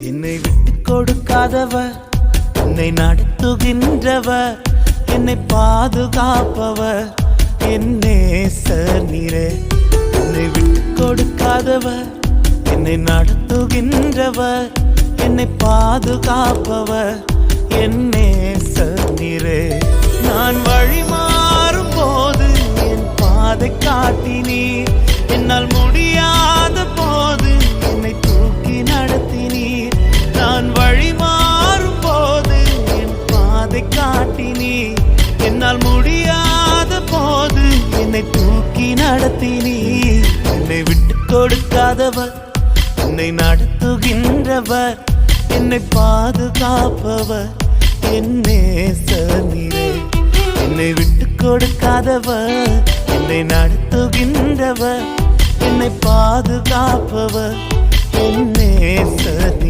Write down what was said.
என்னை விட்டு கொடுக்காதவர், என்னை நடத்துகின்றவர், என்னை பாதுகாப்பவர், என் நேசர் நீரே. என்னை விட்டு கொடுக்காதவர், என்னை நடத்துகின்றவர், என்னை பாதுகாப்பவர், என் நேசர் நீரே. நான் வழி மாறும் போது என் பாதை காட்டினீர், என்னால் முடியாத போது என்னை தூக்கி நடத்தினீர். நான் வழி மாறும் போது என் பாதை காட்டினீர், என்னால் முடியாத போது என்னை தூக்கி நடத்தினீர். என்னை விட்டு கொடுக்காதவர், என்னை நடத்துகின்றவர், என்னை பாதுகாப்பவர், என் நேசர் நீரே. என்னை விட்டு கொடுக்காதவர், என்னை நடத்துகின்றவர், என்னை பாதுகாப்பவர், என் நேசர் நீரே.